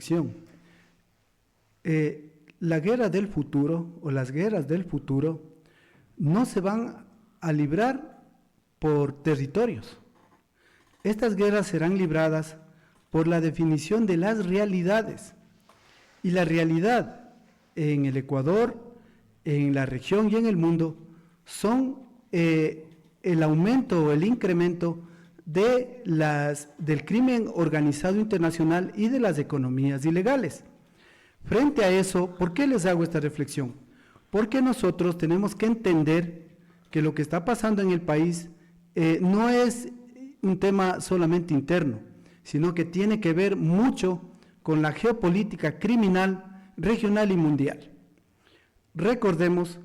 reflexión. La guerra del futuro o las guerras del futuro no se van a librar por territorios. Estas guerras serán libradas por la definición de las realidades. Y la realidad en el Ecuador, en la región y en el mundo son el aumento o el incremento del crimen organizado internacional y de las economías ilegales. Frente a eso, ¿por qué les hago esta reflexión? Porque nosotros tenemos que entender que lo que está pasando en el país no es un tema solamente interno, sino que tiene que ver mucho con la geopolítica criminal regional y mundial. Recordemos,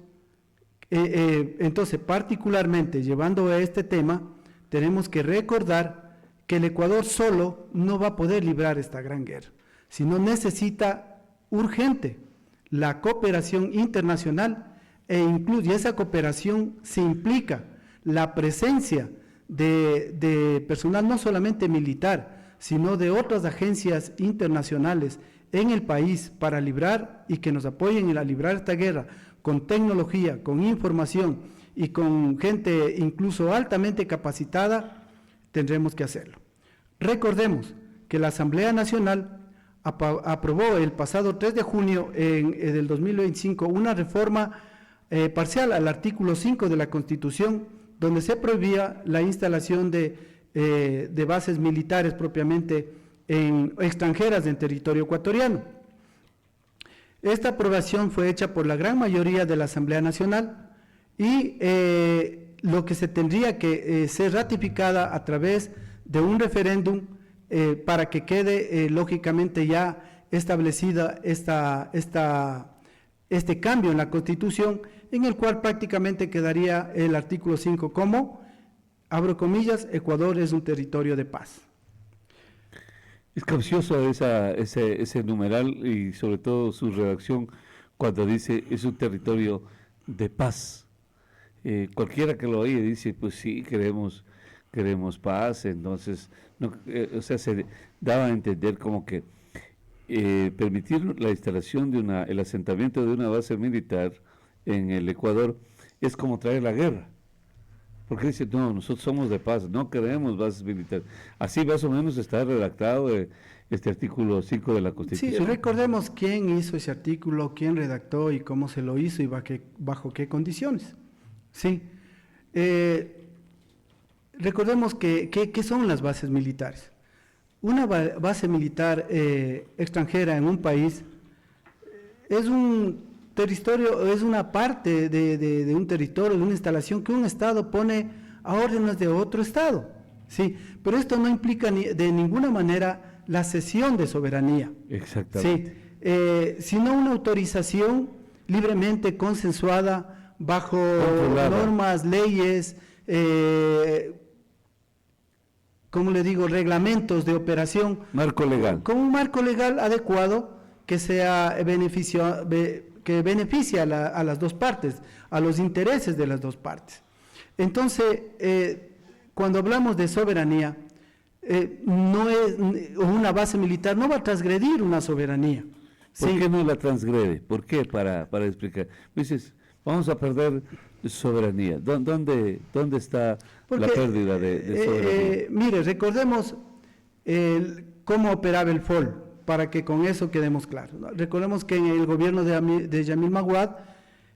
entonces, particularmente llevando a este tema, tenemos que recordar que el Ecuador solo no va a poder librar esta gran guerra, sino necesita urgente la cooperación internacional y esa cooperación se implica la presencia de personal no solamente militar, sino de otras agencias internacionales en el país para librar y que nos apoyen a librar esta guerra con tecnología, con información y con gente incluso altamente capacitada, tendremos que hacerlo. Recordemos que la Asamblea Nacional aprobó el pasado 3 de junio del 2025 una reforma parcial al artículo 5 de la Constitución, donde se prohibía la instalación de bases militares propiamente extranjeras en territorio ecuatoriano. Esta aprobación fue hecha por la gran mayoría de la Asamblea Nacional y lo que se tendría que ser ratificada a través de un referéndum para que quede lógicamente ya establecida este cambio en la Constitución, en el cual prácticamente quedaría el artículo 5 como, abro comillas, Ecuador es un territorio de paz. Es capcioso ese numeral y sobre todo su redacción cuando dice es un territorio de paz. Cualquiera que lo oye dice, pues sí, queremos paz, entonces, se daba a entender como que permitir la instalación el asentamiento de una base militar en el Ecuador es como traer la guerra. Porque dice, no, nosotros somos de paz, no queremos bases militares. Así más o menos está redactado este artículo 5 de la Constitución. Sí, recordemos quién hizo ese artículo, quién redactó y cómo se lo hizo y bajo qué condiciones. Sí. Recordemos ¿qué son las bases militares? Una base militar extranjera en un país es un territorio, es una parte de un territorio, de una instalación que un Estado pone a órdenes de otro Estado, ¿sí? Pero esto no implica de ninguna manera la cesión de soberanía. Exactamente. Sí, sino una autorización libremente consensuada bajo normas, leyes, como le digo, reglamentos de operación. Marco legal. Con un marco legal adecuado que sea que beneficie a las dos partes, a los intereses de las dos partes. Entonces, cuando hablamos de soberanía, no es una base militar, no va a transgredir una soberanía. ¿Por ¿sí? qué no la transgrede? ¿Por qué? Para explicar. Dices, vamos a perder soberanía. ¿Dónde está la pérdida de soberanía? Mire, recordemos cómo operaba el FOL, para que con eso quedemos claros, ¿no? Recordemos que en el gobierno de Yamil Maguad,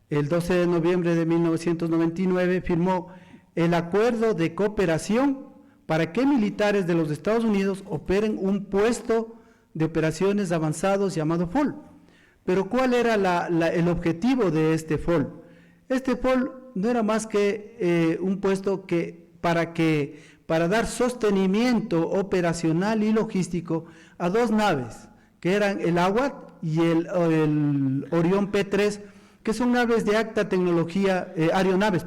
el 12 de noviembre de 1999, firmó el acuerdo de cooperación para que militares de los Estados Unidos operen un puesto de operaciones avanzados llamado FOL. Pero ¿cuál era el objetivo de este FOL? Este FOL no era más que un puesto para dar sostenimiento operacional y logístico a dos naves, que eran el Aguat y el Orión P3, que son naves de alta tecnología, aeronaves,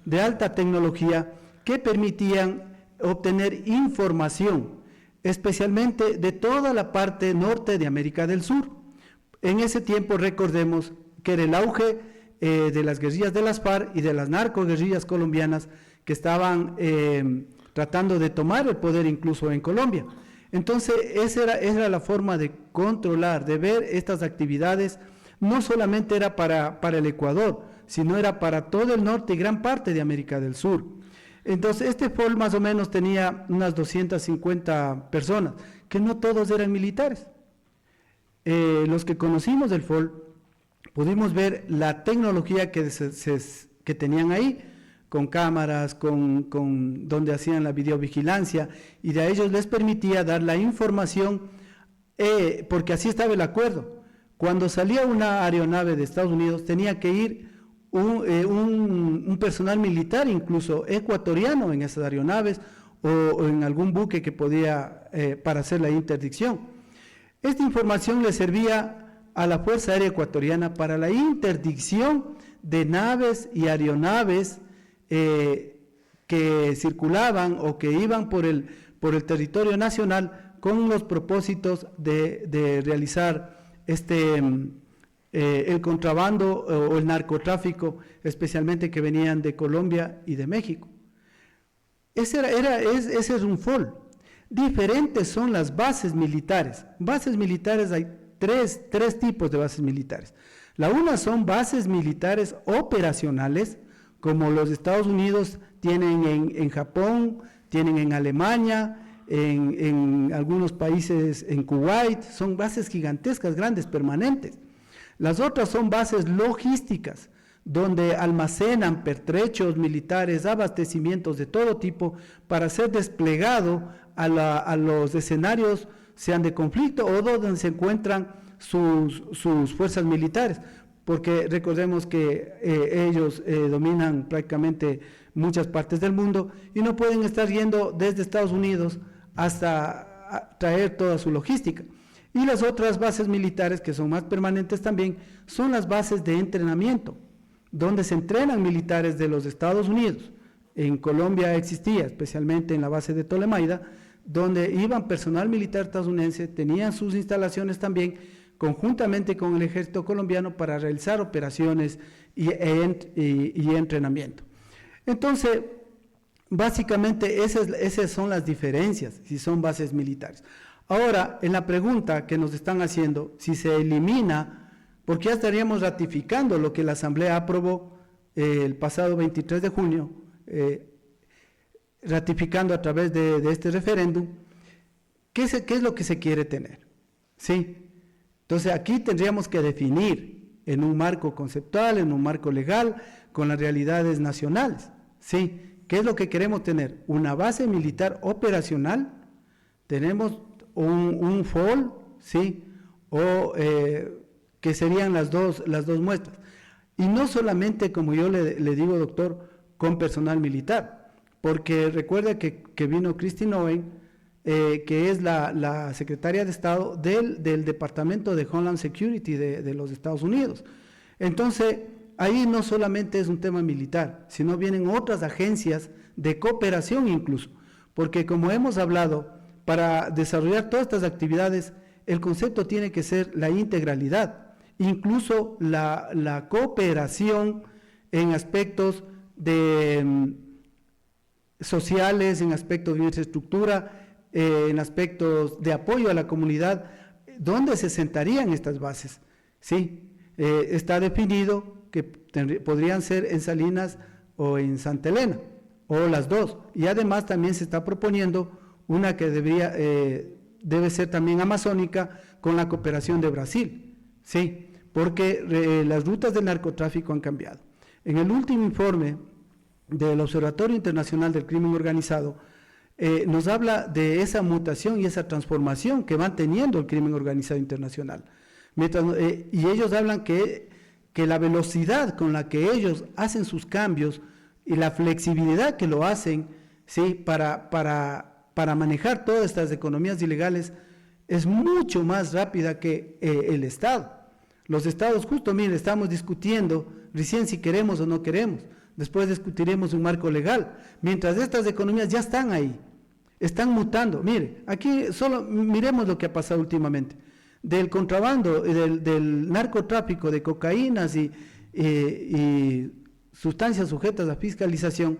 de alta tecnología, que permitían obtener información, especialmente de toda la parte norte de América del Sur. En ese tiempo recordemos que era el auge de las guerrillas de las FARC y de las narcoguerrillas colombianas que estaban tratando de tomar el poder incluso en Colombia. Entonces, esa era la forma de controlar, de ver estas actividades. No solamente era para el Ecuador, sino era para todo el norte y gran parte de América del Sur. Entonces, este FOL más o menos tenía unas 250 personas, que no todos eran militares. Los que conocimos del FOL, pudimos ver la tecnología que tenían ahí, con cámaras, con donde hacían la videovigilancia, y de a ellos les permitía dar la información, porque así estaba el acuerdo. Cuando salía una aeronave de Estados Unidos, tenía que ir un personal militar, incluso ecuatoriano, en esas aeronaves, o en algún buque que podía, para hacer la interdicción. Esta información le servía a la Fuerza Aérea Ecuatoriana para la interdicción de naves y aeronaves que circulaban o que iban por el territorio nacional con los propósitos de realizar el contrabando o el narcotráfico, especialmente que venían de Colombia y de México. Ese es un FOL. Diferentes son las bases militares. Bases militares, hay tres tipos de bases militares. La una son bases militares operacionales, como los Estados Unidos tienen en Japón, tienen en Alemania, en algunos países, en Kuwait. Son bases gigantescas, grandes, permanentes. Las otras son bases logísticas, donde almacenan pertrechos militares, abastecimientos de todo tipo, para ser desplegado a los escenarios, sean de conflicto o donde se encuentran sus fuerzas militares, porque recordemos que ellos dominan prácticamente muchas partes del mundo y no pueden estar yendo desde Estados Unidos hasta traer toda su logística. Y las otras bases militares, que son más permanentes también, son las bases de entrenamiento, donde se entrenan militares de los Estados Unidos. En Colombia existía, especialmente en la base de Tolemaida, donde iban personal militar estadounidense, tenían sus instalaciones también, conjuntamente con el ejército colombiano, para realizar operaciones y entrenamiento. Entonces, básicamente esas son las diferencias, si son bases militares. Ahora, en la pregunta que nos están haciendo, si se elimina, porque ya estaríamos ratificando lo que la Asamblea aprobó el pasado 23 de junio, ratificando a través de este referéndum, ¿qué es lo que se quiere tener? ¿Sí? Entonces aquí tendríamos que definir en un marco conceptual, en un marco legal, con las realidades nacionales, ¿sí? ¿Qué es lo que queremos tener? Una base militar operacional, tenemos un FOL, ¿sí? O que serían las dos muestras. Y no solamente, como yo le digo, doctor, con personal militar, porque recuerda que vino Christine Owen, que es la secretaria de Estado del Departamento de Homeland Security de los Estados Unidos. Entonces, ahí no solamente es un tema militar, sino vienen otras agencias de cooperación incluso, porque como hemos hablado, para desarrollar todas estas actividades, el concepto tiene que ser la integralidad, incluso la cooperación en aspectos sociales, en aspectos de infraestructura, en aspectos de apoyo a la comunidad. ¿Dónde se sentarían estas bases? Sí, está definido que podrían ser en Salinas o en Santa Elena, o las dos, y además también se está proponiendo una que debe ser también amazónica, con la cooperación de Brasil, sí, porque las rutas del narcotráfico han cambiado. En el último informe del Observatorio Internacional del Crimen Organizado, nos habla de esa mutación y esa transformación que van teniendo el crimen organizado internacional. Y ellos hablan que la velocidad con la que ellos hacen sus cambios y la flexibilidad que lo hacen, ¿sí? para manejar todas estas economías ilegales es mucho más rápida que el Estado. Los Estados, justo, mire, estamos discutiendo recién si queremos o no queremos. Después discutiremos un marco legal, mientras estas economías ya están ahí, están mutando. Mire, aquí solo miremos lo que ha pasado últimamente, del contrabando, del narcotráfico, de cocaínas y sustancias sujetas a fiscalización,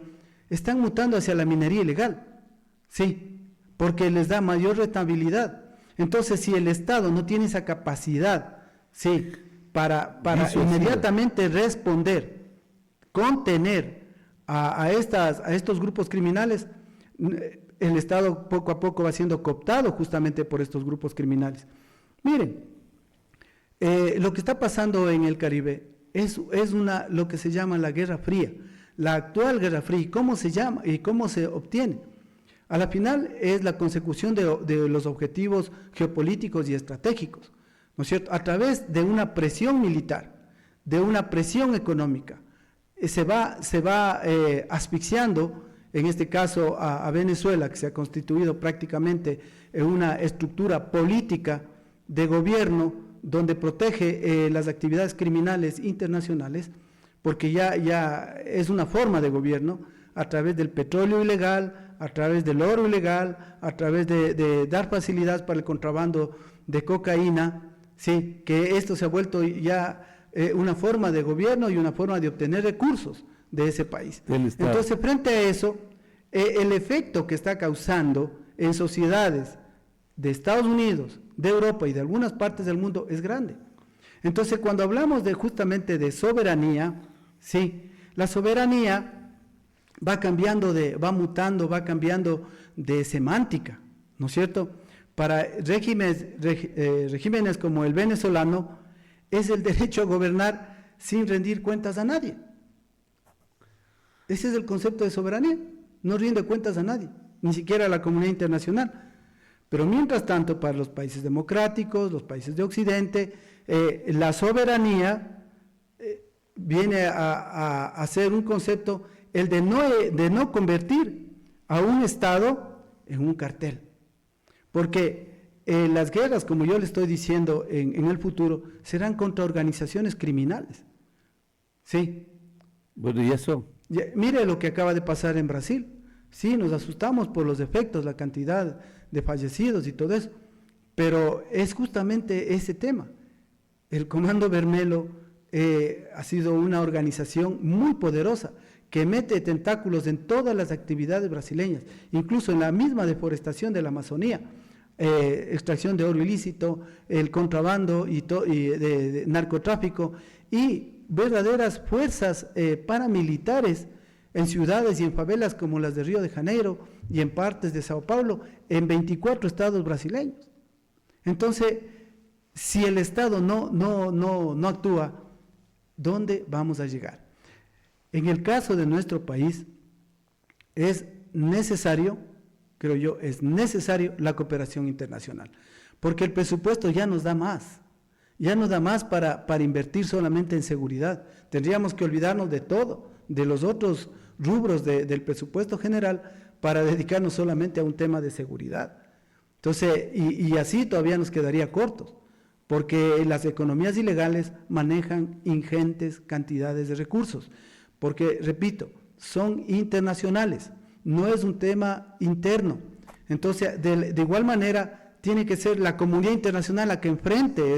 están mutando hacia la minería ilegal, sí, porque les da mayor rentabilidad. Entonces, si el Estado no tiene esa capacidad, sí, para inmediatamente responder, contener a estos grupos criminales, el Estado poco a poco va siendo cooptado justamente por estos grupos criminales. Miren, lo que está pasando en el Caribe es lo que se llama la Guerra Fría, la actual Guerra Fría. ¿Y cómo se llama y cómo se obtiene? A la final es la consecución de los objetivos geopolíticos y estratégicos, ¿no es cierto? A través de una presión militar, de una presión económica, se va asfixiando, en este caso a Venezuela, que se ha constituido prácticamente en una estructura política de gobierno donde protege las actividades criminales internacionales, porque ya es una forma de gobierno a través del petróleo ilegal, a través del oro ilegal, a través de dar facilidades para el contrabando de cocaína, sí, que esto se ha vuelto ya una forma de gobierno y una forma de obtener recursos de ese país. Entonces, frente a eso, el efecto que está causando en sociedades de Estados Unidos, de Europa y de algunas partes del mundo es grande. Entonces, cuando hablamos justamente de soberanía, sí, la soberanía va mutando, va cambiando de semántica, ¿no es cierto? Para regímenes como el venezolano, es el derecho a gobernar sin rendir cuentas a nadie. Ese es el concepto de soberanía, no rinde cuentas a nadie, ni siquiera a la comunidad internacional. Pero mientras tanto, para los países democráticos, los países de Occidente, la soberanía viene a ser un concepto, el de no convertir a un Estado en un cartel. Porque las guerras, como yo le estoy diciendo en el futuro, serán contra organizaciones criminales. Sí. Bueno, ¿y eso? Mire lo que acaba de pasar en Brasil. Sí, nos asustamos por los efectos, la cantidad de fallecidos y todo eso. Pero es justamente ese tema. El Comando Vermelho ha sido una organización muy poderosa que mete tentáculos en todas las actividades brasileñas, incluso en la misma deforestación de la Amazonía, extracción de oro ilícito, el contrabando y de narcotráfico y verdaderas fuerzas paramilitares en ciudades y en favelas como las de Río de Janeiro y en partes de Sao Paulo, en 24 estados brasileños. Entonces, si el Estado no actúa, ¿dónde vamos a llegar? En el caso de nuestro país, es necesario, creo yo, es necesario la cooperación internacional, porque el presupuesto ya nos da más para invertir solamente en seguridad. Tendríamos que olvidarnos de todo, de los otros rubros del presupuesto general para dedicarnos solamente a un tema de seguridad. Entonces, y así todavía nos quedaría cortos, porque las economías ilegales manejan ingentes cantidades de recursos, porque, repito, son internacionales, no es un tema interno. Entonces, de igual manera, tiene que ser la comunidad internacional la que enfrente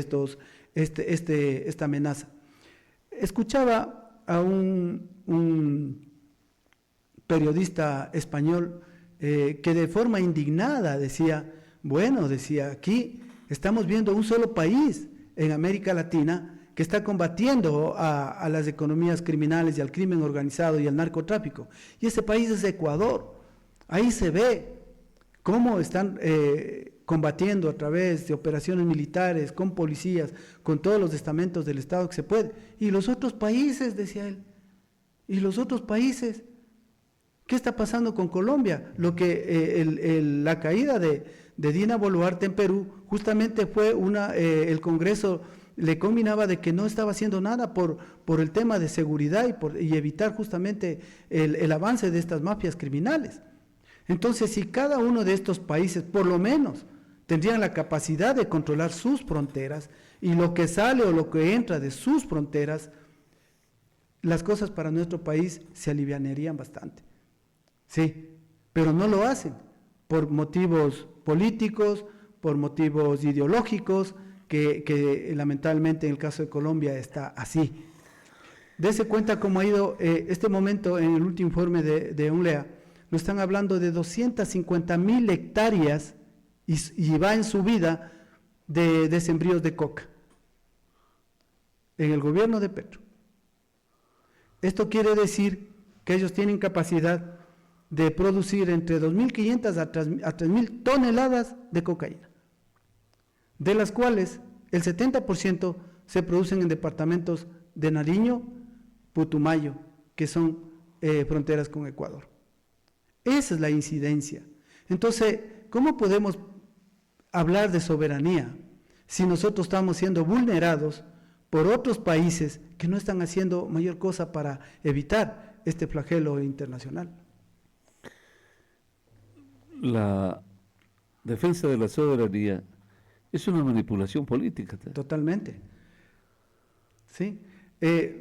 esta amenaza. Escuchaba a un periodista español que de forma indignada decía, aquí estamos viendo un solo país en América Latina que está combatiendo a las economías criminales y al crimen organizado y al narcotráfico, y ese país es Ecuador. Ahí se ve cómo están combatiendo a través de operaciones militares, con policías, con todos los estamentos del Estado que se puede. Y los otros países, decía él, y los otros países, ¿qué está pasando con Colombia? La caída de Dina Boluarte en Perú justamente fue el Congreso le combinaba de que no estaba haciendo nada por el tema de seguridad y evitar justamente el avance de estas mafias criminales. Entonces, si cada uno de estos países, por lo menos, tendrían la capacidad de controlar sus fronteras y lo que sale o lo que entra de sus fronteras, las cosas para nuestro país se alivianerían bastante. Sí, pero no lo hacen por motivos políticos, por motivos ideológicos, que lamentablemente en el caso de Colombia está así. Dese cuenta cómo ha ido este momento en el último informe de UNLEA, no están hablando de 250.000 hectáreas y va en subida de sembríos de coca en el gobierno de Petro. Esto quiere decir que ellos tienen capacidad de producir entre 2.500 a 3.000 toneladas de cocaína, de las cuales el 70% se producen en departamentos de Nariño, Putumayo, que son fronteras con Ecuador. Esa es la incidencia. Entonces, ¿cómo podemos hablar de soberanía si nosotros estamos siendo vulnerados por otros países que no están haciendo mayor cosa para evitar este flagelo internacional? La defensa de la soberanía es una manipulación política. Totalmente. ¿Sí?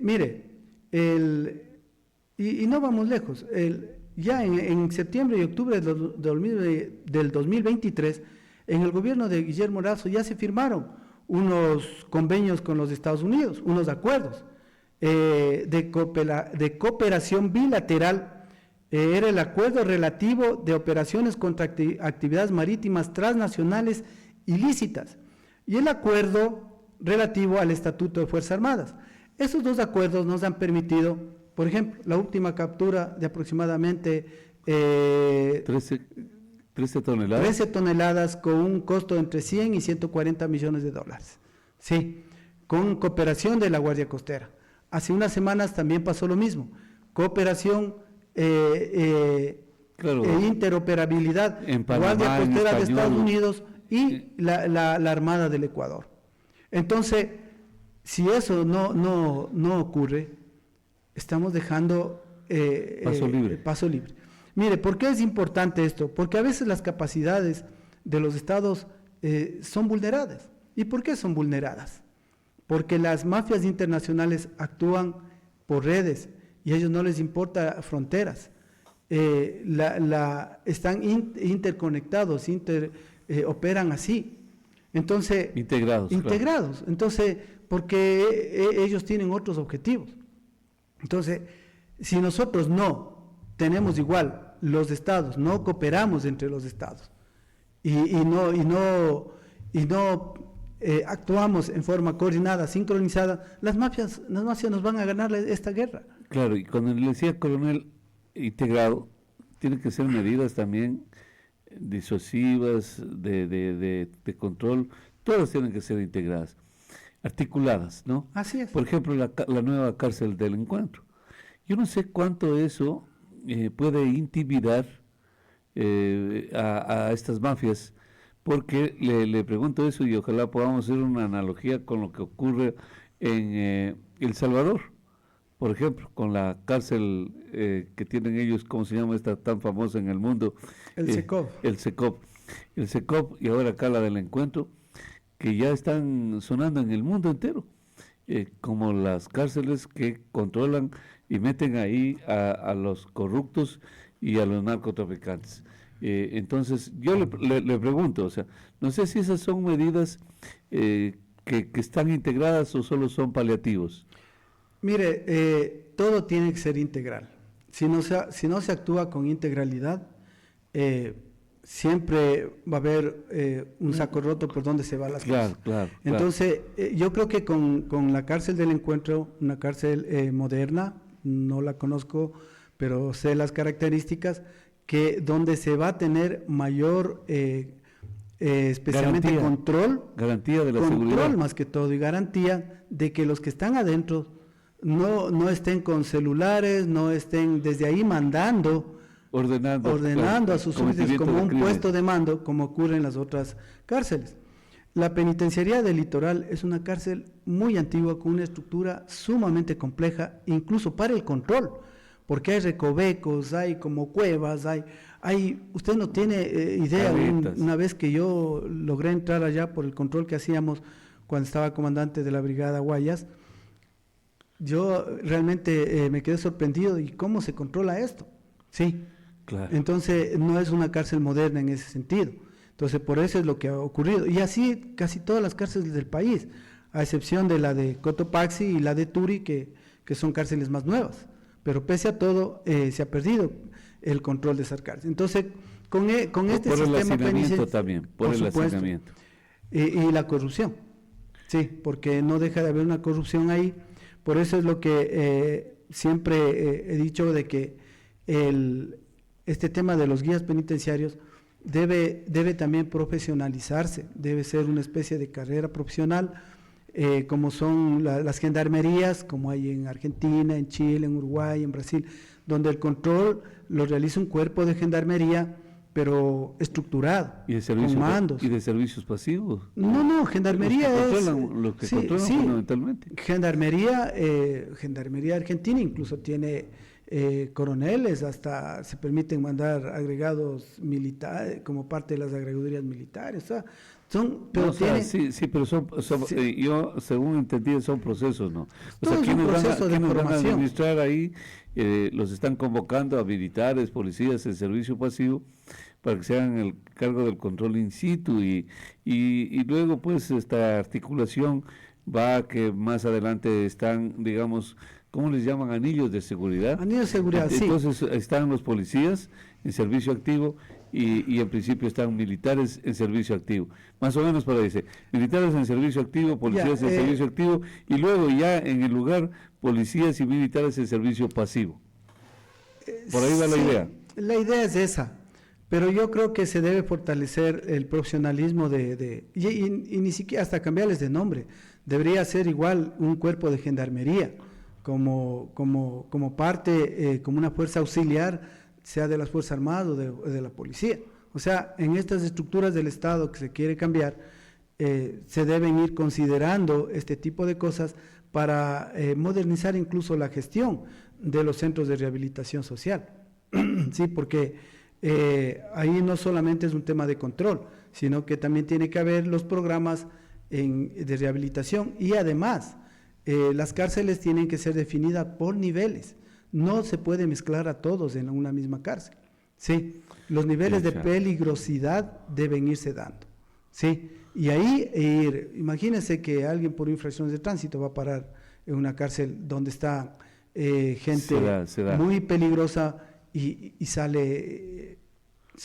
Mire, y no vamos lejos, ya en septiembre y octubre del 2023, en el gobierno de Guillermo Lasso ya se firmaron unos convenios con los Estados Unidos, unos acuerdos de cooperación bilateral. Era el acuerdo relativo de operaciones contra actividades marítimas transnacionales ilícitas y el acuerdo relativo al Estatuto de Fuerzas Armadas. Esos dos acuerdos nos han permitido, por ejemplo, la última captura de aproximadamente 13 toneladas. 13 toneladas con un costo entre 100 y 140 millones de dólares. Sí, con cooperación de la Guardia Costera. Hace unas semanas también pasó lo mismo. Cooperación claro, interoperabilidad, en Panamá, Guardia Costera de español, Estados Unidos y la Armada del Ecuador. Entonces, si eso no ocurre, estamos dejando paso libre. Mire, ¿por qué es importante esto? Porque a veces las capacidades de los estados son vulneradas. ¿Y por qué son vulneradas? Porque las mafias internacionales actúan por redes y a ellos no les importa fronteras. Están interconectados, operan así. Entonces, integrados. Claro. Entonces, porque ellos tienen otros objetivos. Entonces, si nosotros no tenemos igual, los estados, no cooperamos entre los estados y no actuamos en forma coordinada, sincronizada, las mafias nos van a ganar esta guerra. Claro, y cuando le decía coronel integrado, tienen que ser medidas también disuasivas, de control, todas tienen que ser integradas, articuladas, ¿no? Así es. Por ejemplo, la nueva cárcel del Encuentro. Yo no sé cuánto eso puede intimidar a estas mafias, porque le pregunto eso y ojalá podamos hacer una analogía con lo que ocurre en El Salvador. Por ejemplo, con la cárcel que tienen ellos, ¿cómo se llama esta tan famosa en el mundo? El SECOV. El SECOV y ahora acá la del Encuentro, que ya están sonando en el mundo entero, como las cárceles que controlan y meten ahí a los corruptos y a los narcotraficantes. Entonces, yo le pregunto, o sea, no sé si esas son medidas que están integradas o solo son paliativos. Mire, todo tiene que ser integral. Si no se actúa con integralidad, siempre va a haber un saco roto por donde se van las cosas. Claro. Entonces, yo creo que con la cárcel del Encuentro, una cárcel moderna, no la conozco, pero sé las características, que donde se va a tener mayor, especialmente garantía de la seguridad, más que todo, y garantía de que los que están adentro no estén con celulares, no estén desde ahí ordenando a sus súbditos como un puesto de mando, como ocurre en las otras cárceles. La penitenciaría del Litoral es una cárcel muy antigua con una estructura sumamente compleja, incluso para el control, porque hay recovecos, hay como cuevas, usted no tiene idea. Una vez que yo logré entrar allá por el control que hacíamos cuando estaba comandante de la Brigada Guayas, yo realmente me quedé sorprendido y cómo se controla esto. Sí, claro. Entonces no es una cárcel moderna en ese sentido. Entonces por eso es lo que ha ocurrido. Y así casi todas las cárceles del país, a excepción de la de Cotopaxi y la de Turi, que son cárceles más nuevas. Pero pese a todo se ha perdido. el control de esas cárceles. Entonces, con este por el sistema hacinamiento penitenciario, también, por el supuesto, hacinamiento. y la corrupción, sí, porque no deja de haber una corrupción ahí. Por eso es lo que siempre he dicho, de que este tema de los guías penitenciarios debe también profesionalizarse, debe ser una especie de carrera profesional, como son las gendarmerías, como hay en Argentina, en Chile, en Uruguay, en Brasil, donde el control lo realiza un cuerpo de gendarmería, pero estructurado, ¿Y de con mandos. y de servicios pasivos? No, gendarmería Los que sí, controlan sí, fundamentalmente. Gendarmería argentina incluso tiene coroneles, hasta se permiten mandar agregados militares como parte de las agregadurías militares, o sea, pero sí, pero sí, yo según entendí son procesos, ¿no? O todo sea, es un proceso de quienes van a formación. administrar ahí, los están convocando a militares, policías en servicio pasivo para que se hagan el cargo del control in situ y luego pues esta articulación va a que más adelante están, digamos, ¿cómo les llaman? Anillos de seguridad. Anillos de seguridad, sí. Entonces están los policías en servicio activo y en principio están militares en servicio activo. Más o menos por ahí dice, militares en servicio activo, policías en servicio activo y luego ya en el lugar policías y militares en servicio pasivo. Por ahí va la idea. La idea es esa, pero yo creo que se debe fortalecer el profesionalismo y ni siquiera hasta cambiarles de nombre. Debería ser igual un cuerpo de gendarmería, como parte, como una fuerza auxiliar, sea de las Fuerzas Armadas o de la policía. O sea, en estas estructuras del Estado que se quiere cambiar, se deben ir considerando este tipo de cosas para modernizar incluso la gestión de los centros de rehabilitación social. Sí, porque ahí no solamente es un tema de control, sino que también tiene que haber los programas de rehabilitación y además las cárceles tienen que ser definidas por niveles. No se puede mezclar a todos en una misma cárcel. Sí, los niveles de peligrosidad deben irse dando. Sí, y ahí imagínense que alguien por infracciones de tránsito va a parar en una cárcel donde está gente muy peligrosa y sale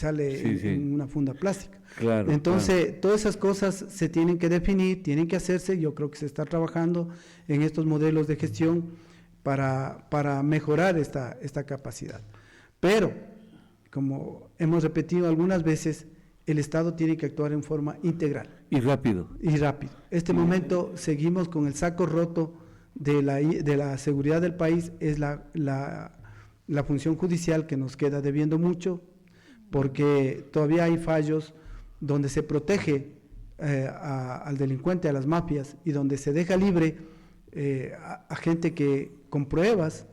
en una funda plástica. Claro, entonces, todas esas cosas se tienen que definir, tienen que hacerse. Yo creo que se está trabajando en estos modelos de gestión para mejorar esta capacidad. Pero, como hemos repetido algunas veces, el Estado tiene que actuar en forma integral. Y rápido. Este momento seguimos con el saco roto de la seguridad del país, es la función judicial que nos queda debiendo mucho, porque todavía hay fallos donde se protege al delincuente, a las mafias, y donde se deja libre a gente que con pruebas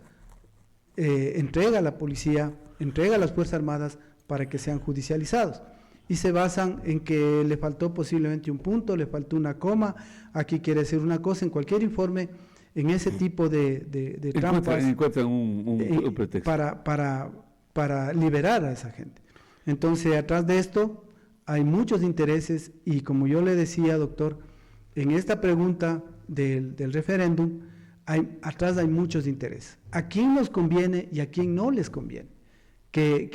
entrega a la policía, entrega a las Fuerzas Armadas para que sean judicializados. Y se basan en que le faltó posiblemente un punto, le faltó una coma, aquí quiere decir una cosa, en cualquier informe, en ese tipo de trampas. Encuentran un pretexto. Para liberar a esa gente. Entonces, atrás de esto hay muchos intereses y como yo le decía, doctor, en esta pregunta del referéndum, atrás hay muchos intereses. ¿A quién nos conviene y a quién no les conviene? Que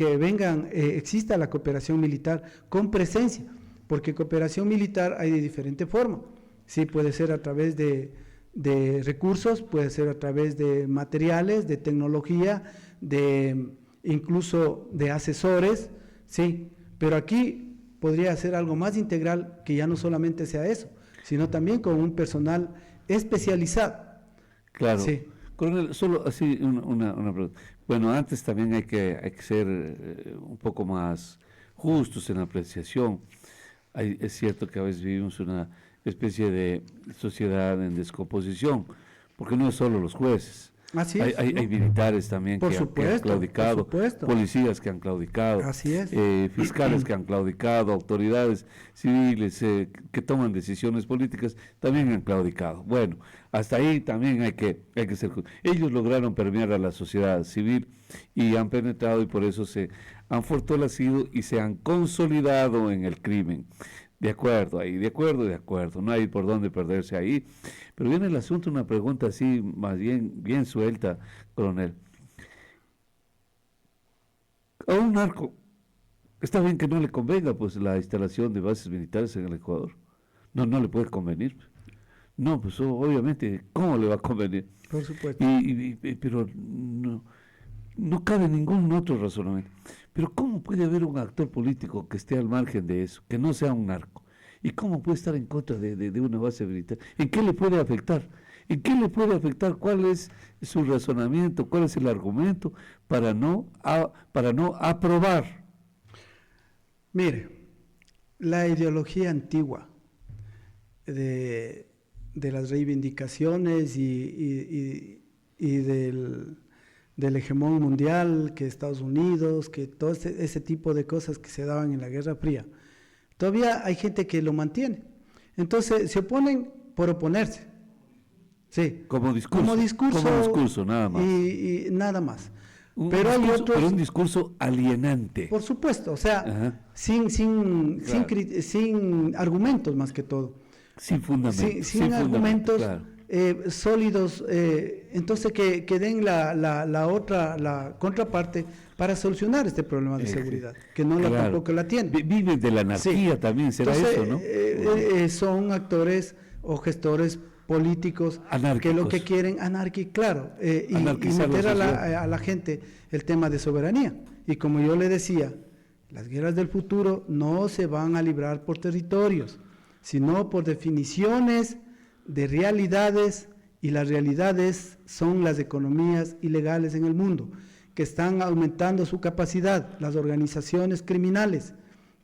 exista la cooperación militar con presencia, porque cooperación militar hay de diferente forma. Sí, puede ser a través de recursos, puede ser a través de materiales, de tecnología, incluso de asesores, sí, pero aquí podría ser algo más integral, que ya no solamente sea eso, sino también con un personal especializado. Claro. Sí. Coronel, solo así una pregunta. Bueno, antes también hay que ser un poco más justos en la apreciación. Es cierto que a veces vivimos una especie de sociedad en descomposición, porque no es solo los jueces. Así es, hay militares también que han claudicado, policías que han claudicado, fiscales que han claudicado, autoridades civiles que toman decisiones políticas también han claudicado. Bueno, hasta ahí también hay que ser justos. Ellos lograron permear a la sociedad civil y han penetrado y por eso se han fortalecido y se han consolidado en el crimen. De acuerdo, no hay por dónde perderse ahí. Pero viene el asunto, una pregunta así, más bien suelta, coronel. A un narco, está bien que no le convenga pues la instalación de bases militares en el Ecuador. No, no le puede convenir. No, pues obviamente, ¿cómo le va a convenir? Por supuesto. Pero no cabe ningún otro razonamiento. Pero ¿cómo puede haber un actor político que esté al margen de eso, que no sea un narco? ¿Y cómo puede estar en contra de una base militar? ¿En qué le puede afectar? ¿En qué le puede afectar? ¿Cuál es su razonamiento? ¿Cuál es el argumento para no aprobar? Mire, la ideología antigua de las reivindicaciones y del hegemón mundial, que Estados Unidos, que todo ese tipo de cosas que se daban en la Guerra Fría, todavía hay gente que lo mantiene. Entonces se oponen por oponerse. Sí. Como discurso, nada más. Y nada más. Pero hay otros, pero un discurso alienante. Por supuesto, o sea, sin argumentos más que todo. Sin fundamentos. Sin argumentos claro. Sólidos, entonces que den la contraparte para solucionar este problema de seguridad, que no claro. Tampoco la tiene. Viven de la anarquía también, será entonces, eso, ¿no? Son actores o políticos anárquicos. Que lo que quieren, claro, y meter a la gente el tema de soberanía. Y como yo le decía, las guerras del futuro no se van a librar por territorios, sino por definiciones de realidades, y las realidades son las economías ilegales en el mundo, que están aumentando su capacidad, las organizaciones criminales,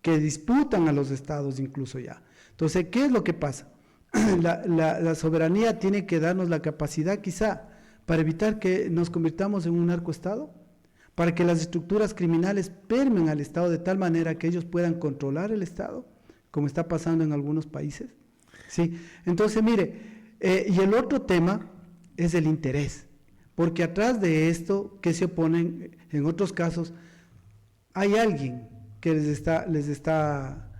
que disputan a los estados incluso ya. Entonces, ¿qué es lo que pasa? La soberanía tiene que darnos la capacidad quizá para evitar que nos convirtamos en un narcoestado, para que las estructuras criminales permeen al Estado de tal manera que ellos puedan controlar el Estado, como está pasando en algunos países. ¿Sí? Entonces, mire, y el otro tema es el interés, porque atrás de esto que se oponen, en otros casos, hay alguien que les está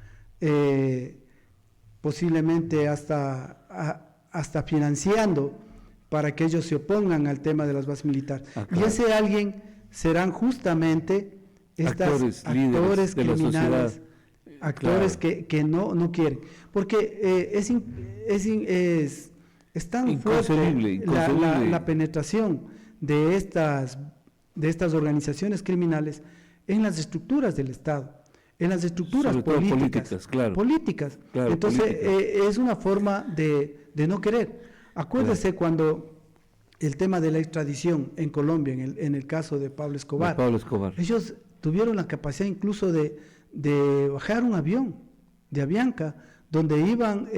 posiblemente hasta financiando para que ellos se opongan al tema de las bases militares. Claro. Y ese alguien serán justamente estos actores criminales, actores claro. que no quieren. Porque es tan fuerte la penetración de estas organizaciones criminales en las estructuras del Estado, en las estructuras políticas. Claro. Entonces, políticas. Es una forma de no querer. Acuérdese cuando el tema de la extradición en Colombia, en el caso de Pablo Escobar. Ellos tuvieron la capacidad incluso de bajar un avión de Avianca, donde iban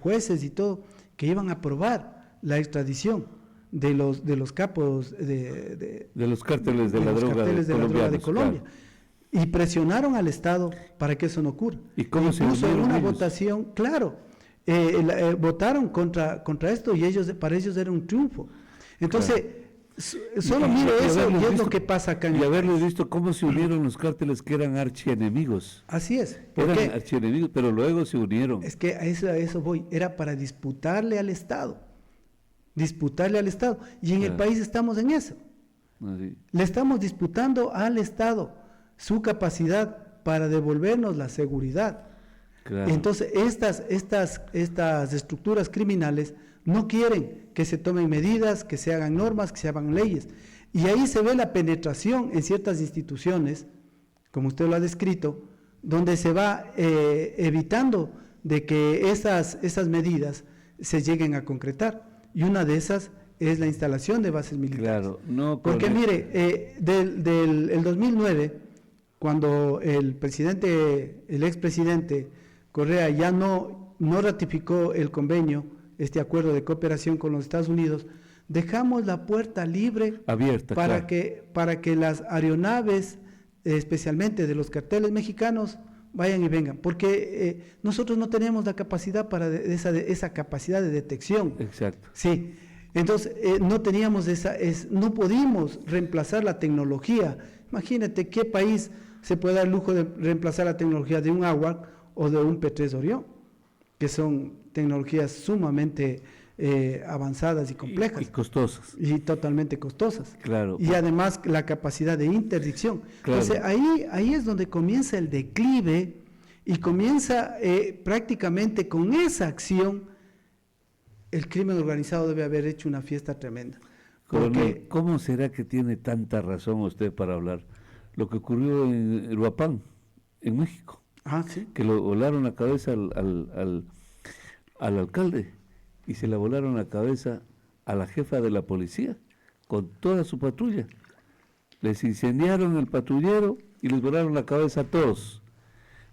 jueces y todo, que iban a aprobar la extradición de los capos de los cárteles de la droga de Colombia. Claro. Y presionaron al Estado para que eso no ocurra. ¿Y cómo se unieron en una ellos? votación, claro, votaron contra esto, y para ellos era un triunfo. Entonces, claro. Solo mire eso y es lo que pasa acá en y haberles visto cómo se unieron los cárteles que eran archienemigos. Así es. Eran archienemigos, pero luego se unieron. Es que a eso voy, era para disputarle al Estado. Y en el país estamos en eso. Así. Le estamos disputando al Estado su capacidad para devolvernos la seguridad. Claro. Entonces, estas estructuras criminales no quieren que se tomen medidas, que se hagan normas, que se hagan leyes. Y ahí se ve la penetración en ciertas instituciones, como usted lo ha descrito, donde se va evitando de que esas medidas se lleguen a concretar. Y una de esas es la instalación de bases militares. Claro, no. Porque mire, el 2009, cuando el expresidente Correa ya no ratificó el convenio, este acuerdo de cooperación con los Estados Unidos, dejamos la puerta abierta para claro. que las aeronaves, especialmente de los carteles mexicanos, vayan y vengan, porque nosotros no tenemos la capacidad esa capacidad de detección. Exacto. Sí, entonces no teníamos no pudimos reemplazar la tecnología. Imagínate qué país se puede dar el lujo de reemplazar la tecnología de un AWACS o de un P3 Orión, que son tecnologías sumamente avanzadas y complejas. Y costosas. Y totalmente costosas. Claro. Y además la capacidad de interdicción. Claro. Entonces ahí es donde comienza el declive y comienza prácticamente con esa acción, el crimen organizado debe haber hecho una fiesta tremenda. Coronel, ¿cómo será que tiene tanta razón usted para hablar? Lo que ocurrió en Uruapan, en México, ¿sí? que lo volaron la cabeza al alcalde y se la volaron la cabeza a la jefa de la policía con toda su patrulla. Les incendiaron el patrullero y les volaron la cabeza a todos.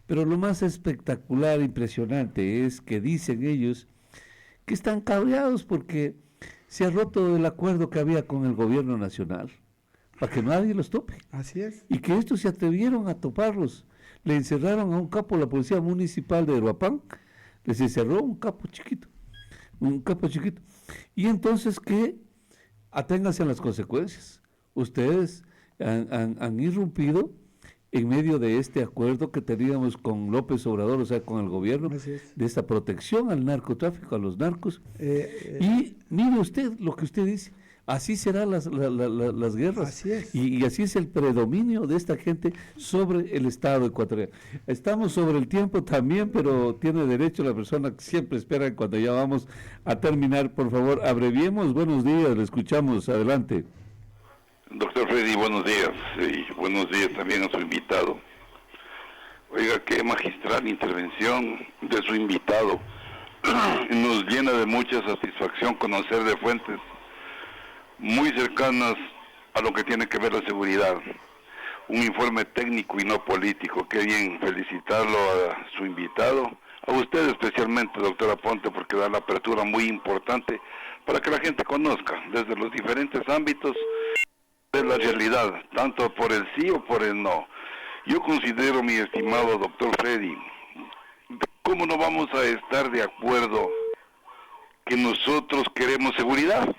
Pero lo más espectacular, impresionante, es que dicen ellos que están cabreados porque se ha roto el acuerdo que había con el gobierno nacional, para que nadie los tope. Así es. Y que estos se atrevieron a toparlos. Le encerraron a un capo, la policía municipal de Uruapan, les encerró un capo chiquito. Y entonces que aténganse a las consecuencias. Ustedes han irrumpido en medio de este acuerdo que teníamos con López Obrador, o sea, con el gobierno, de esta protección al narcotráfico, a los narcos. Y mire usted lo que usted dice, así serán las guerras. Así es. Y así es el predominio de esta gente sobre el Estado ecuatoriano. Estamos sobre el tiempo también, pero tiene derecho la persona que siempre espera cuando ya vamos a terminar. Por favor, abreviemos. Buenos días, le escuchamos. Adelante. Doctor Freddy, buenos días, y buenos días también a su invitado. Oiga, qué magistral intervención de su invitado. Nos llena de mucha satisfacción conocer de fuentes muy cercanas a lo que tiene que ver la seguridad. Un informe técnico y no político. Qué bien, felicitarlo a su invitado, a usted especialmente, doctora Ponte, porque da la apertura muy importante para que la gente conozca desde los diferentes ámbitos de la realidad, tanto por el sí o por el no. Yo considero, mi estimado doctor Freddy, ¿cómo no vamos a estar de acuerdo que nosotros queremos seguridad?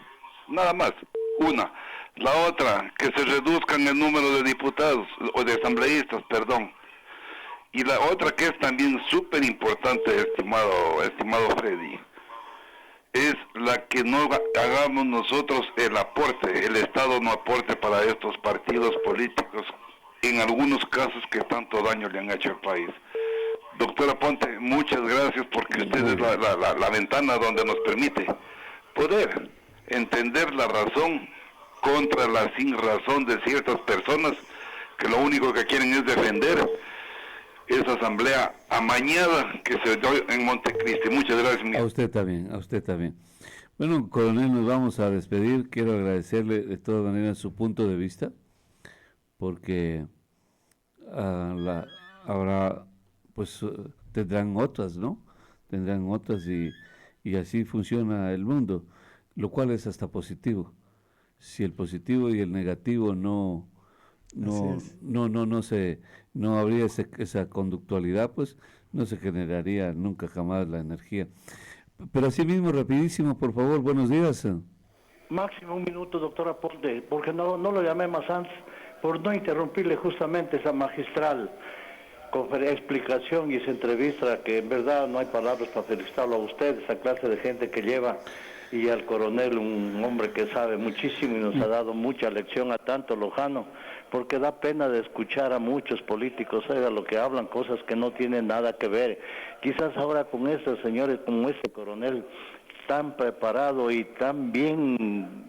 Nada más. Una. La otra, que se reduzcan el número de diputados, o de asambleístas, perdón. Y la otra que es también súper importante, estimado Freddy, es la que no hagamos nosotros el aporte, el Estado no aporte para estos partidos políticos, en algunos casos que tanto daño le han hecho al país. Doctora Ponte, muchas gracias porque usted es la ventana donde nos permite poder entender la razón contra la sin razón de ciertas personas que lo único que quieren es defender esa asamblea amañada que se dio en Montecristi. Muchas gracias. A usted también. Bueno, coronel, nos vamos a despedir. Quiero agradecerle de todas maneras su punto de vista, porque ahora pues tendrán otras, ¿no? Tendrán otras y así funciona el mundo, lo cual es hasta positivo. Si el positivo y el negativo no habría esa conductualidad, pues no se generaría nunca jamás la energía. Pero así mismo, rapidísimo, por favor, buenos días. Máximo un minuto, doctora Ponte, porque no lo llamé más antes, por no interrumpirle justamente esa magistral explicación y esa entrevista, que en verdad no hay palabras para felicitarlo a usted, esa clase de gente que lleva, y al coronel, un hombre que sabe muchísimo y nos ha dado mucha lección a tanto Lojano, porque da pena de escuchar a muchos políticos, oiga, lo que hablan, cosas que no tienen nada que ver. Quizás ahora con estos señores, como este coronel, tan preparado y tan bien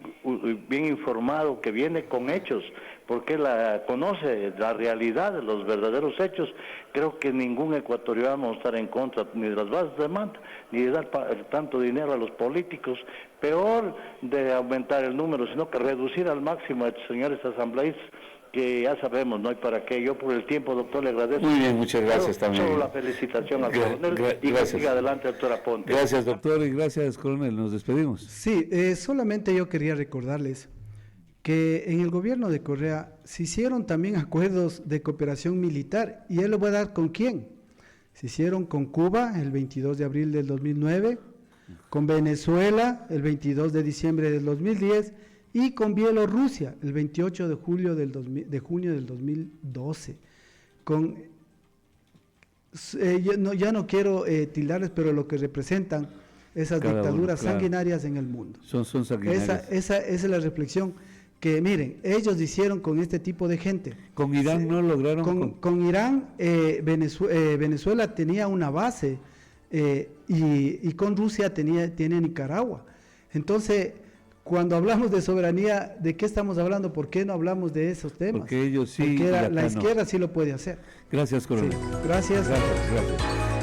informado, que viene con hechos, porque conoce la realidad de los verdaderos hechos, creo que ningún ecuatoriano va a estar en contra ni de las bases de manta, ni de dar tanto dinero a los políticos, peor de aumentar el número, sino que reducir al máximo a estos señores asambleístas, que ya sabemos, no hay para qué. Yo por el tiempo, doctor, le agradezco. Muy bien, muchas gracias también. Solo la felicitación al coronel y que siga adelante, doctora Ponte. Gracias, doctor, y gracias, coronel. Nos despedimos. Sí, solamente yo quería recordarles que en el gobierno de Correa se hicieron también acuerdos de cooperación militar, y él lo va a dar con quién. Se hicieron con Cuba el 22 de abril del 2009, con Venezuela el 22 de diciembre del 2010, y con Bielorrusia el 28 de junio del 2012. Ya no quiero tildarles, pero lo que representan esas Cada uno, dictaduras claro. sanguinarias en el mundo. Son sanguinarias. Esa es la reflexión que, miren, ellos hicieron con este tipo de gente. Con Irán no lograron. Con Irán, Venezuela tenía una base y con Rusia tiene Nicaragua. Entonces, cuando hablamos de soberanía, ¿de qué estamos hablando? ¿Por qué no hablamos de esos temas? Porque ellos sí. Porque y acá la no. izquierda sí lo puede hacer. Gracias, coronel. Sí, gracias. Gracias.